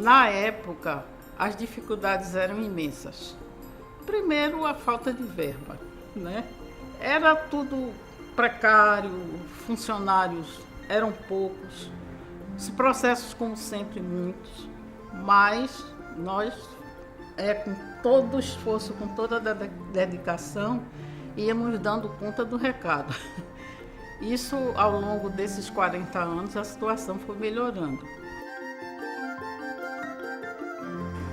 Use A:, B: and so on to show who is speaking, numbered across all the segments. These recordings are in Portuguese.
A: Na época, as dificuldades eram imensas. Primeiro, a falta de verba, né? Era tudo precário, funcionários eram poucos, os processos, como sempre, muitos, mas nós, com todo o esforço, com toda a dedicação, íamos dando conta do recado. Isso, ao longo desses 40 anos, a situação foi melhorando.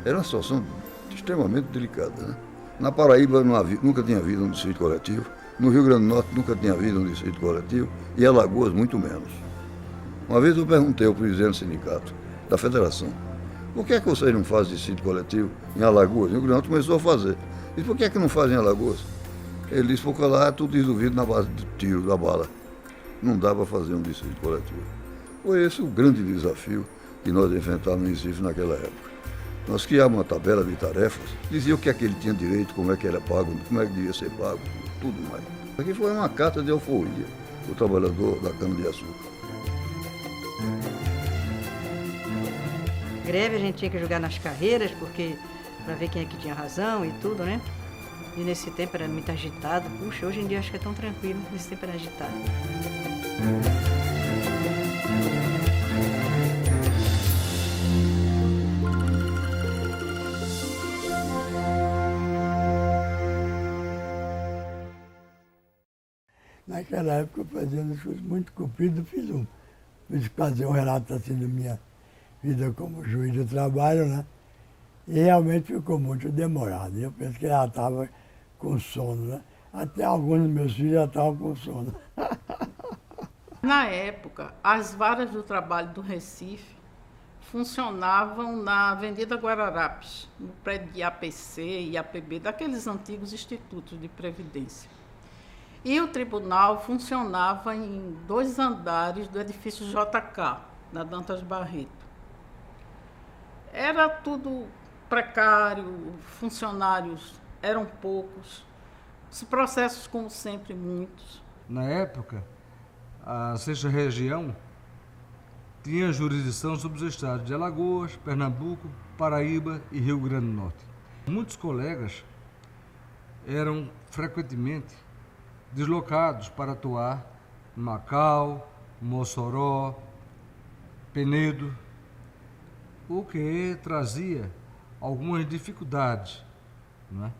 B: Era uma situação extremamente delicada, né? Na Paraíba nunca tinha havido um dissídio coletivo, no Rio Grande do Norte nunca tinha havido um dissídio coletivo e em Alagoas muito menos. Uma vez eu perguntei ao presidente do sindicato da federação, por que é que vocês não fazem dissídio coletivo em Alagoas? E o Rio Grande do Norte começou a fazer. E por que é que não fazem em Alagoas? Ele disse, porque lá é tudo resolvido na base do tiro, da bala. Não dá para fazer um dissídio coletivo. Foi esse o grande desafio que nós enfrentávamos em Recife naquela época. Nós criávamos uma tabela de tarefas, dizia o que é que ele tinha direito, como é que era pago, como é que devia ser pago, tudo mais. Aqui foi uma carta de euforia, o trabalhador da cana-de-açúcar.
C: Greve a gente tinha que jogar nas carreiras, porque para ver quem é que tinha razão e tudo, né? E nesse tempo era muito agitado. Puxa, hoje em dia acho que é tão tranquilo, nesse tempo era agitado.
D: Naquela época eu fazia um discurso muito comprido, fiz fazer um relato assim da minha vida como juiz do trabalho, né? E realmente ficou muito demorado. Eu penso que ela estava com sono, né? Até alguns dos meus filhos já estavam com sono.
A: Na época, as varas do trabalho do Recife funcionavam na Avenida Guararapes, no prédio de APC e APB, daqueles antigos institutos de previdência. E o tribunal funcionava em 2 andares do edifício JK, na Dantas Barreto. Era tudo precário, funcionários eram poucos, os processos, como sempre, muitos.
E: Na época, a 6ª Região tinha jurisdição sobre os estados de Alagoas, Pernambuco, Paraíba e Rio Grande do Norte. Muitos colegas eram frequentemente deslocados para atuar em Macau, Mossoró, Penedo, o que trazia algumas dificuldades, né?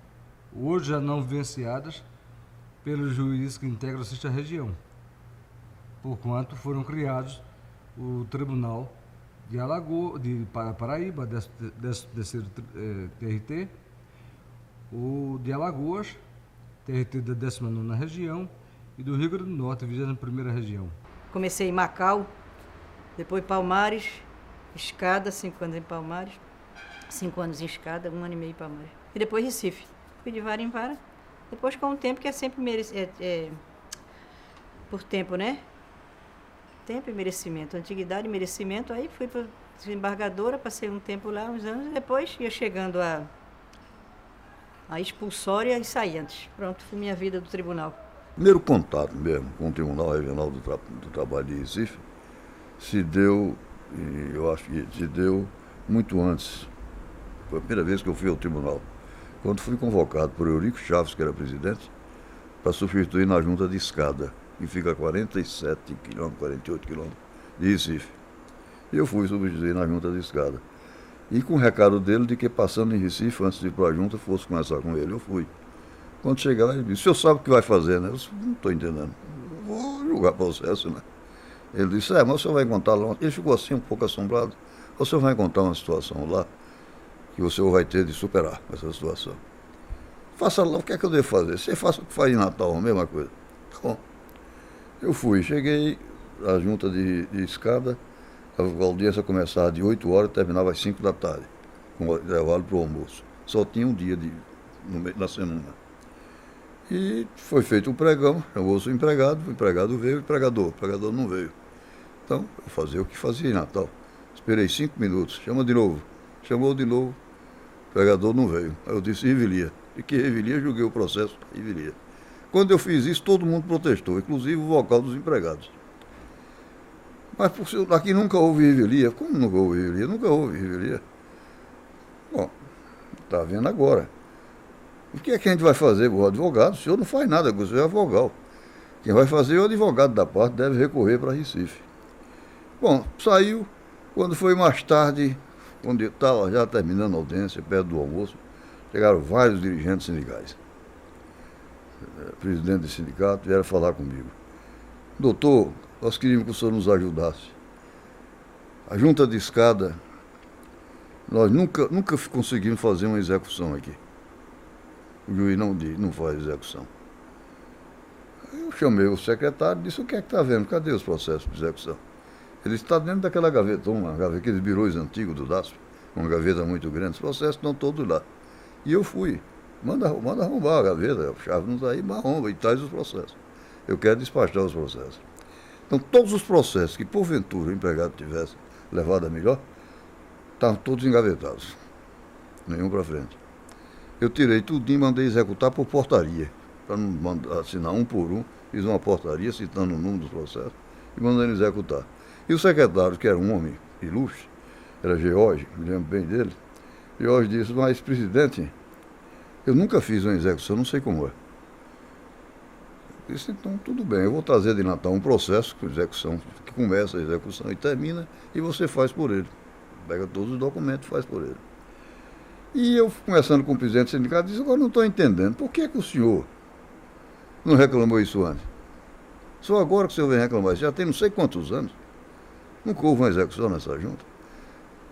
E: Hoje já não vivenciadas pelos juízes que integram a 6ª Região, porquanto foram criados o Tribunal de Alagoas, de Paraíba, 13º TRT, o de Alagoas, TRT da 19ª Região, e do Rio Grande do Norte, 21ª Região.
C: Comecei em Macau, depois Palmares, Escada, 5 anos em Palmares, 5 anos em Escada, 1 ano e meio em Palmares. E depois Recife. Fui de vara em vara. Depois com o tempo, que é sempre por tempo, né? Tempo e merecimento. Antiguidade e merecimento. Aí fui para desembargadora, passei um tempo lá, uns anos, e depois ia chegando a expulsória e saí antes. Pronto, foi minha vida do tribunal.
B: Primeiro contato mesmo com o Tribunal Regional do Trabalho de Recife se deu, e eu acho que se deu muito antes. Foi a primeira vez que eu fui ao tribunal, quando fui convocado por Eurico Chaves, que era presidente, para substituir na junta de Escada, que fica a 47 quilômetros, 48 quilômetros de Recife. E eu fui substituir na junta de Escada. E com o recado dele de que passando em Recife, antes de ir para a junta, fosse conversar com ele. Eu fui. Quando chegar lá, ele disse, o senhor sabe o que vai fazer, né? Eu disse, não estou entendendo. Vou julgar processo, né? Ele disse, mas o senhor vai encontrar lá. Ele ficou assim, um pouco assombrado. O senhor vai encontrar uma situação lá que o senhor vai ter de superar essa situação. Faça lá, o que é que eu devo fazer? Você faça o que faz em Natal, a mesma coisa. Bom, eu fui, cheguei à junta de Escada, a audiência começava de 8 horas e terminava às 5 da tarde, com intervalo para o almoço. Só tinha um dia na semana. E foi feito um pregão, chamou-se o empregado veio, o empregador não veio. Então, eu fazia o que fazia em Natal. Esperei 5 minutos, chama de novo. Chamou de novo, o empregador não veio. Aí eu disse, revelia. E que revelia, julguei o processo, revelia. Quando eu fiz isso, todo mundo protestou, inclusive o vocal dos empregados. Mas aqui nunca houve revelia. Como nunca houve revelia? Nunca houve revelia. Bom, está vendo agora. O que é que a gente vai fazer? O advogado, o senhor não faz nada, o senhor é advogado. Quem vai fazer é o advogado da parte, deve recorrer para Recife. Bom, saiu, quando foi mais tarde, quando eu estava já terminando a audiência, perto do almoço, chegaram vários dirigentes sindicais. Presidente do sindicato, vieram falar comigo. Doutor, nós queríamos que o senhor nos ajudasse. A junta de escada, nós nunca conseguimos fazer uma execução aqui. O juiz não faz execução. Eu chamei o secretário e disse, o que é que está vendo? Cadê os processos de execução? Ele está dentro daquela gavetona, aqueles birôs antigos do DASP, uma gaveta muito grande, os processos estão todos lá. E eu fui, manda arrombar a gaveta, a chave não está aí, mas arromba e traz os processos. Eu quero despachar os processos. Então todos os processos que porventura o empregado tivesse levado a melhor, estavam todos engavetados, nenhum para frente. Eu tirei tudo e mandei executar por portaria, para não assinar um por um, fiz uma portaria citando o número dos processos e mandando executar. E o secretário, que era um homem ilustre, era George, me lembro bem dele, George disse, mas presidente, eu nunca fiz uma execução, não sei como é. Eu disse, então tudo bem, eu vou trazer de Natal um processo com execução, que começa a execução e termina, e você faz por ele. Pega todos os documentos e faz por ele. E eu, conversando com o presidente do sindicato, disse, agora não estou entendendo, por que o senhor não reclamou isso antes? Só agora que o senhor vem reclamar, já tem não sei quantos anos, nunca houve uma execução nessa junta.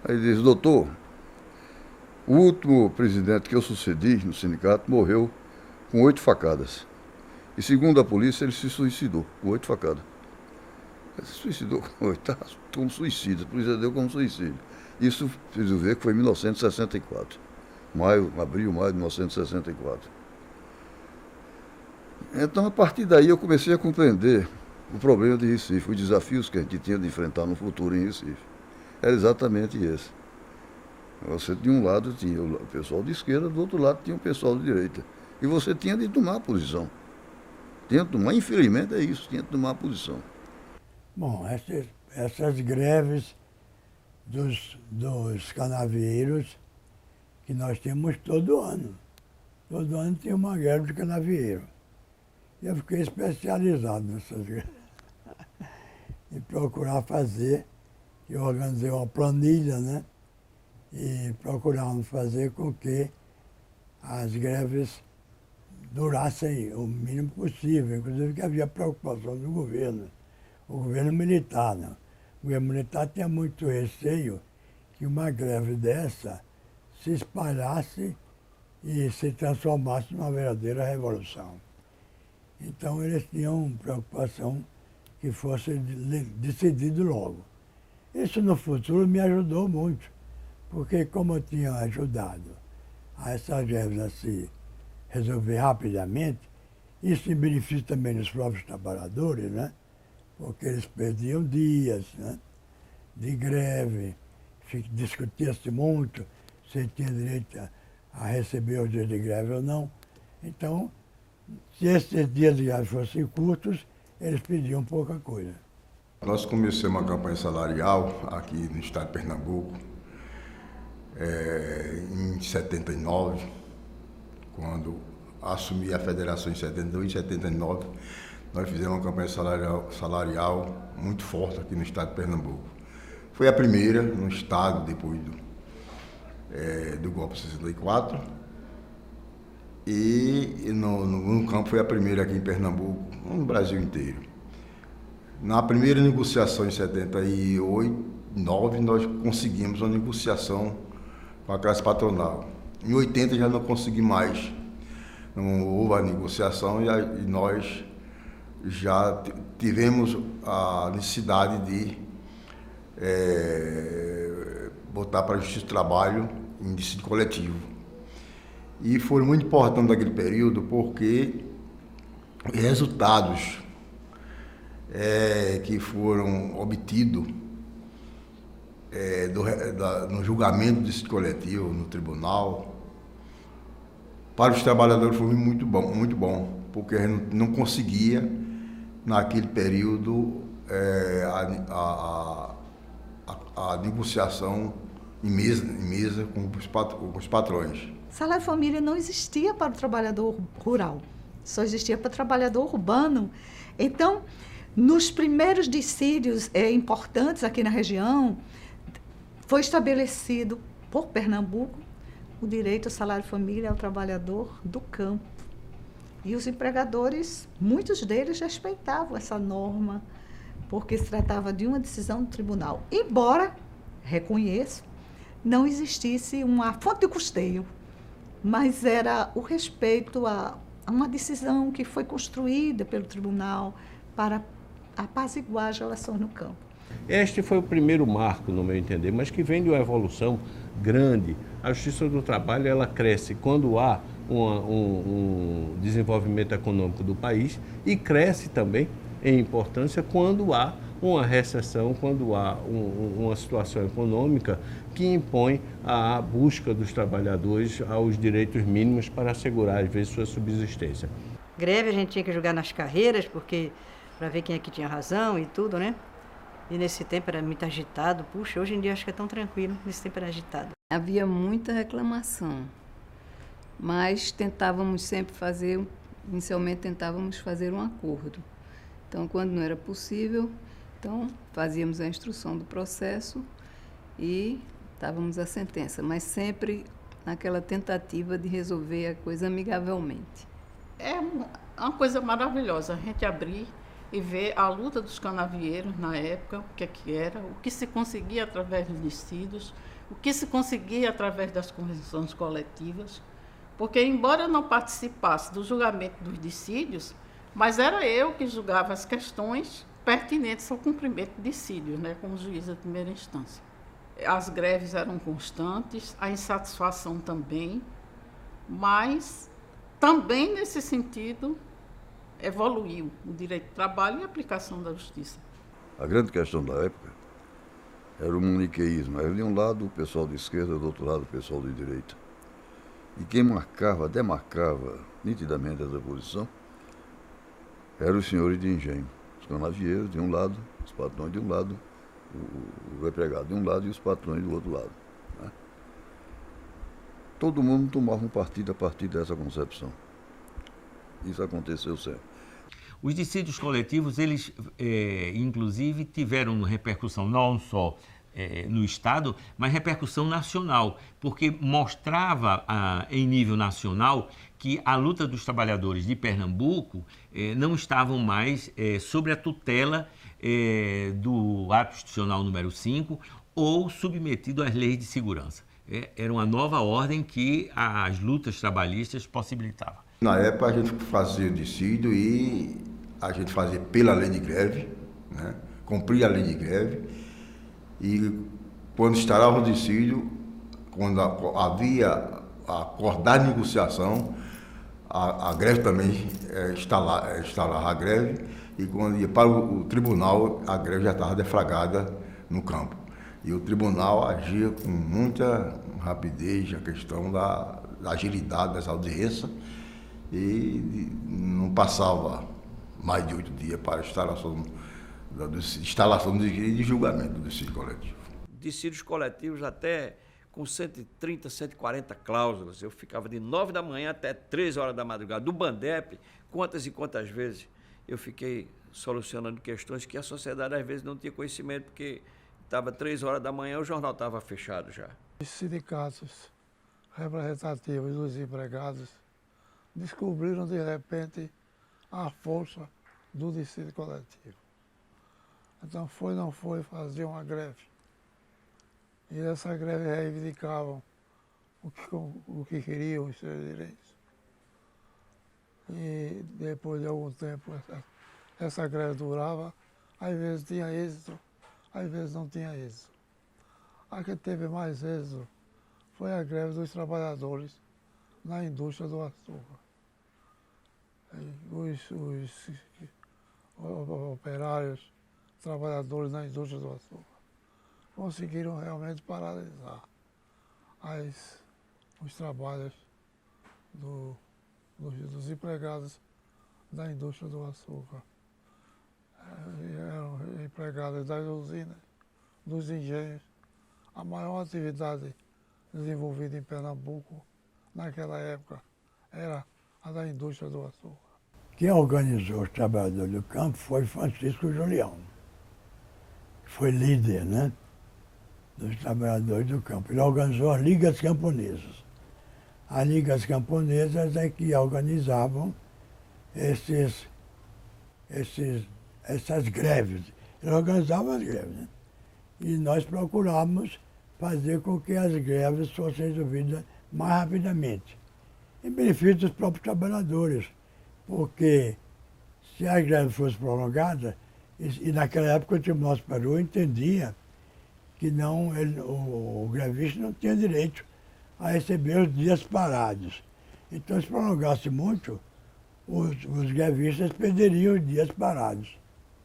B: Aí ele disse, doutor, o último presidente que eu sucedi no sindicato morreu com 8 facadas. E segundo a polícia, ele se suicidou com 8 facadas. Ele se suicidou com 8, como suicídio, a polícia deu como suicídio. Isso, preciso ver, que foi em 1964. Abril, maio de 1964. Então, a partir daí, eu comecei a compreender o problema de Recife, os desafios que a gente tinha de enfrentar no futuro em Recife. Era exatamente esse. Você, de um lado, tinha o pessoal de esquerda, do outro lado, tinha o pessoal de direita. E você tinha de tomar a posição. Infelizmente é isso, tinha de tomar a posição.
D: Bom, essas greves dos canavieiros que nós temos todo ano. Todo ano tem uma greve de canavieiro. E eu fiquei especializado nessas greves. E procurar fazer, eu organizei uma planilha, né? E procuramos fazer com que as greves durassem o mínimo possível, inclusive que havia preocupação do governo, o governo militar, né? O governo militar tinha muito receio que uma greve dessa se espalhasse e se transformasse numa verdadeira revolução. Então eles tinham preocupação que fosse decidido logo. Isso no futuro me ajudou muito, porque como eu tinha ajudado a essas greves a se resolver rapidamente, isso em benefício também dos próprios trabalhadores, né? Porque eles perdiam dias, né, de greve, discutia-se muito se tinha direito a receber os dias de greve ou não. Então, se esses dias de greve fossem curtos, eles pediam pouca coisa.
F: Nós começamos uma campanha salarial aqui no estado de Pernambuco em 79, quando assumi a federação em 72 e 79, nós fizemos uma campanha salarial muito forte aqui no estado de Pernambuco. Foi a primeira no estado depois do golpe de 64 e no campo foi a primeira aqui em Pernambuco, no Brasil inteiro. Na primeira negociação em 78, 9, nós conseguimos uma negociação com a classe patronal. Em 80 já não consegui mais. Não houve a negociação e nós já tivemos a necessidade de botar para a Justiça do Trabalho em dissídio coletivo. E foi muito importante naquele período porque resultados que foram obtidos no julgamento do dissídio coletivo, no tribunal, para os trabalhadores foi muito bom, porque a gente não conseguia, naquele período, a negociação em mesa com os patrões.
G: Salário família não existia para o trabalhador rural, só existia para o trabalhador urbano. Então, nos primeiros dissídios importantes aqui na região, foi estabelecido por Pernambuco o direito ao salário família ao trabalhador do campo. E os empregadores, muitos deles respeitavam essa norma, porque se tratava de uma decisão do tribunal. Embora, reconheço, não existisse uma fonte de custeio, mas era o respeito a uma decisão que foi construída pelo tribunal para apaziguar as relações no campo.
H: Este foi o primeiro marco, no meu entender, mas que vem de uma evolução grande. A Justiça do Trabalho, ela cresce quando há um desenvolvimento econômico do país e cresce também em importância quando há uma recessão, quando há uma situação econômica que impõe a busca dos trabalhadores aos direitos mínimos para assegurar, às vezes, sua subsistência.
C: Greve a gente tinha que jogar nas carreiras, porque para ver quem é que tinha razão e tudo, né? E nesse tempo era muito agitado. Puxa, hoje em dia acho que é tão tranquilo, nesse tempo era agitado.
I: Havia muita reclamação, mas inicialmente tentávamos fazer um acordo. Então, quando não era possível, então fazíamos a instrução do processo e dávamos a sentença, mas sempre naquela tentativa de resolver a coisa amigavelmente.
A: É uma coisa maravilhosa a gente abrir e ver a luta dos canavieiros na época, o que era, o que se conseguia através dos dissídios, o que se conseguia através das convenções coletivas, porque embora eu não participasse do julgamento dos dissídios, mas era eu que julgava as questões pertinentes ao cumprimento de dissídios, né, como juiz de primeira instância. As greves eram constantes, a insatisfação também, mas também nesse sentido evoluiu o direito do trabalho e a aplicação da justiça.
B: A grande questão da época era o maniqueísmo. Era de um lado o pessoal de esquerda, do outro lado o pessoal de direita. E quem demarcava nitidamente essa posição eram os senhores de engenho. Os canavieiros de um lado, os patrões de um lado, o empregado de um lado e os patrões do outro lado. Né? Todo mundo tomava um partido a partir dessa concepção. Isso aconteceu sempre.
J: Os dissídios coletivos, eles inclusive tiveram repercussão não só no Estado, mas repercussão nacional, porque mostrava em nível nacional que a luta dos trabalhadores de Pernambuco não estavam mais sob a tutela do Ato Institucional número 5 ou submetido às leis de segurança. Era uma nova ordem que as lutas trabalhistas possibilitavam.
F: Na época a gente fazia o dissídio e a gente fazia pela lei de greve, né? Cumpria a lei de greve, e quando instalava o dissídio, quando havia a acordar negociação, a greve também instalava a greve, e quando ia para o tribunal, a greve já estava deflagrada no campo. E o tribunal agia com muita rapidez a questão da agilidade das audiências, e não passava mais de 8 dias para a instalação de julgamento do dissídio coletivo.
K: Dissídios coletivos até com 130, 140 cláusulas. Eu ficava de 9 da manhã até 3 horas da madrugada. Do Bandep, quantas e quantas vezes eu fiquei solucionando questões que a sociedade às vezes não tinha conhecimento, porque estava 3 horas da manhã, o jornal estava fechado já.
L: Os sindicatos representativos dos empregados descobriram de repente a força do dissídio coletivo. Então não foi fazer uma greve. E essa greve reivindicavam o que queriam, os seus direitos. E depois de algum tempo essa greve durava, às vezes tinha êxito, às vezes não tinha êxito. A que teve mais êxito foi a greve dos trabalhadores na indústria do açúcar. Os operários, trabalhadores na indústria do açúcar, conseguiram realmente paralisar os trabalhos dos empregados da indústria do açúcar. Eram empregados das usinas, dos engenhos, a maior atividade desenvolvida em Pernambuco naquela época era a da indústria do açúcar.
D: Quem organizou os trabalhadores do campo foi Francisco Julião, que foi líder, né, dos trabalhadores do campo. Ele organizou as ligas camponesas. As ligas camponesas é que organizavam essas greves. Ele organizava as greves, né? E nós procurávamos fazer com que as greves fossem resolvidas mais rapidamente, em benefício dos próprios trabalhadores, porque se a greve fosse prolongada, e naquela época o Tribunal Superior entendia que não, o grevista não tinha direito a receber os dias parados. Então, se prolongasse muito, os grevistas perderiam os dias parados.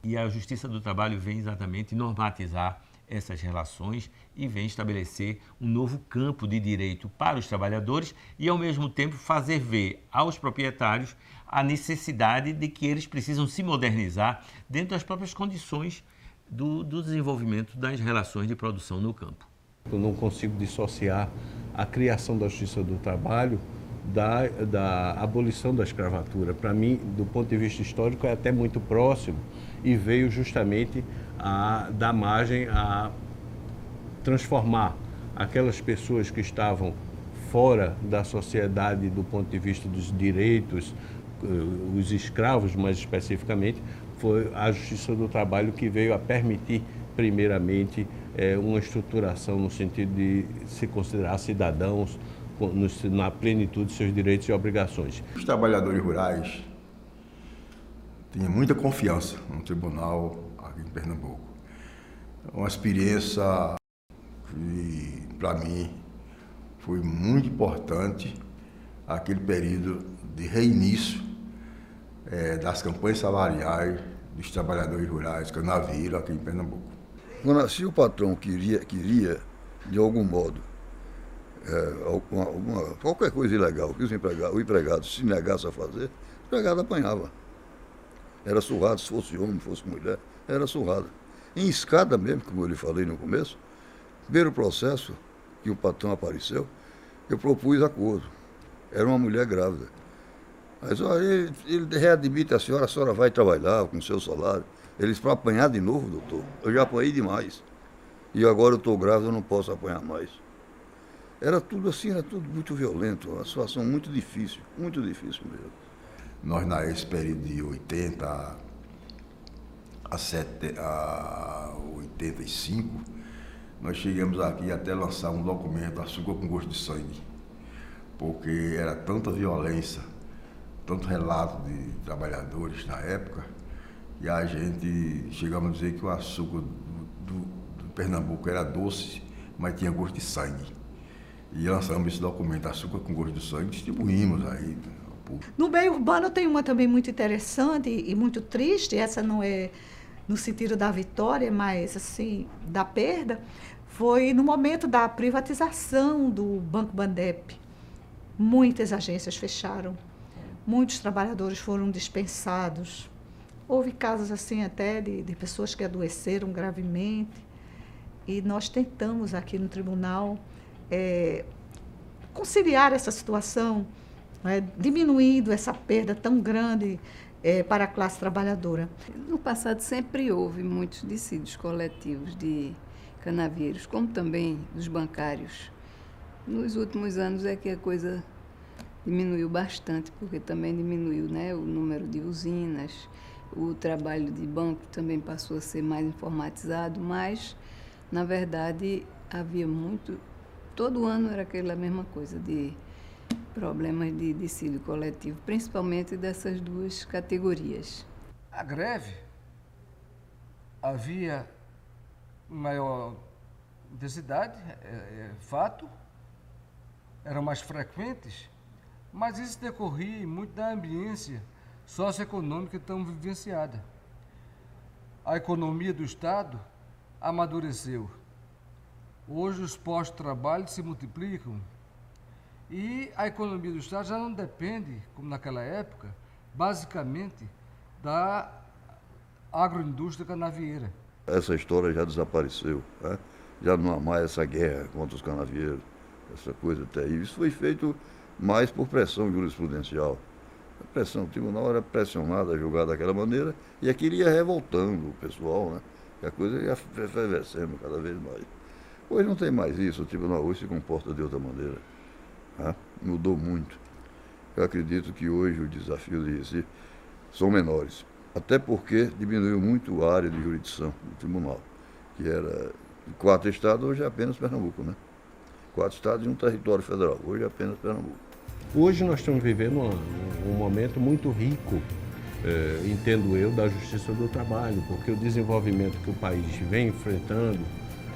J: E a Justiça do Trabalho vem exatamente normatizar essas relações e vem estabelecer um novo campo de direito para os trabalhadores e, ao mesmo tempo, fazer ver aos proprietários a necessidade de que eles precisam se modernizar dentro das próprias condições do desenvolvimento das relações de produção no campo.
H: Eu não consigo dissociar a criação da Justiça do Trabalho da abolição da escravatura. Para mim, do ponto de vista histórico, é até muito próximo e veio justamente a dar margem a transformar aquelas pessoas que estavam fora da sociedade do ponto de vista dos direitos, os escravos mais especificamente. Foi a Justiça do Trabalho que veio a permitir, primeiramente, uma estruturação no sentido de se considerar cidadãos na plenitude de seus direitos e obrigações.
F: Os trabalhadores rurais tinham muita confiança no tribunal aqui em Pernambuco. Uma experiência que, para mim, foi muito importante, aquele período de reinício das campanhas salariais dos trabalhadores rurais, canavieiros aqui em Pernambuco.
B: Se o patrão queria de algum modo, qualquer coisa ilegal que o empregado se negasse a fazer, o empregado apanhava. Era surrado, se fosse homem, fosse mulher, era surrado. Em escada mesmo, como eu lhe falei no começo, primeiro processo que o patrão apareceu, eu propus acordo. Era uma mulher grávida. Mas ele readmite a senhora vai trabalhar com o seu salário. Eles, para apanhar de novo, doutor, eu já apanhei demais. E agora eu estou grávida, eu não posso apanhar mais. Era tudo assim, era tudo muito violento, uma situação muito difícil mesmo.
F: Nós, nesse período de 80 a 85, nós chegamos aqui até lançar um documento, Açúcar com Gosto de Sangue, porque era tanta violência, tanto relato de trabalhadores na época, e a gente chegamos a dizer que o açúcar do Pernambuco era doce, mas tinha gosto de sangue. E lançamos esse documento, Açúcar com Gosto de Sangue, distribuímos aí.
G: No meio urbano tem uma também muito interessante e muito triste, essa não é no sentido da vitória, mas assim, da perda, foi no momento da privatização do Banco Bandep. Muitas agências fecharam, muitos trabalhadores foram dispensados. Houve casos assim até de pessoas que adoeceram gravemente e nós tentamos aqui no tribunal conciliar essa situação, diminuindo essa perda tão grande para a classe trabalhadora.
I: No passado sempre houve muitos dissídios coletivos de canavieiros, como também dos bancários. Nos últimos anos é que a coisa diminuiu bastante, porque também diminuiu, né, o número de usinas, o trabalho de banco também passou a ser mais informatizado, mas, na verdade, havia muito... Todo ano era aquela mesma coisa de problemas de dissídio coletivo, principalmente dessas duas categorias.
E: A greve havia maior intensidade, fato, eram mais frequentes, mas isso decorria muito da ambiência socioeconômica tão vivenciada. A economia do Estado amadureceu. Hoje os postos de trabalho se multiplicam e a economia do Estado já não depende, como naquela época, basicamente da agroindústria canavieira.
B: Essa história já desapareceu, né? já não há mais essa guerra contra os canavieiros, essa coisa terrível. Isso foi feito mais por pressão jurisprudencial. A pressão, o tribunal era pressionado a julgar daquela maneira e aquilo ia revoltando o pessoal, né? E a coisa ia efervescendo cada vez mais. Hoje não tem mais isso, o tribunal hoje se comporta de outra maneira. Né? Mudou muito. Eu acredito que hoje os desafios de Recife são menores, até porque diminuiu muito a área de jurisdição do tribunal, que era de 4 estados, hoje é apenas Pernambuco, né? 4 estados e um território federal, hoje é apenas Pernambuco.
H: Hoje nós estamos vivendo um momento muito rico, entendo eu, da justiça do trabalho, porque o desenvolvimento que o país vem enfrentando,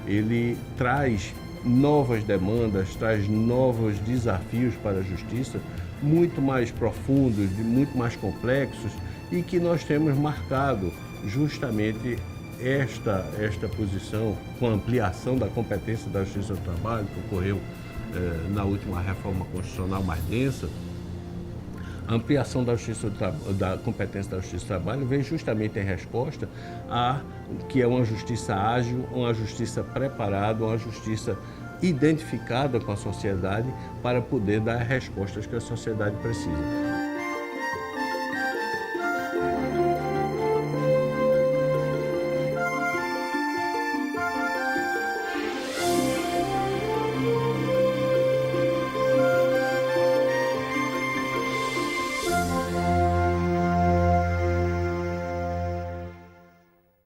H: ele traz novas demandas, traz novos desafios para a justiça, muito mais profundos, muito mais complexos, e que nós temos marcado justamente esta posição com a ampliação da competência da Justiça do Trabalho, que ocorreu na última reforma constitucional mais densa. A ampliação da competência da Justiça do Trabalho vem justamente em resposta a que é uma justiça ágil, uma justiça preparada, uma justiça identificada com a sociedade para poder dar as respostas que a sociedade precisa.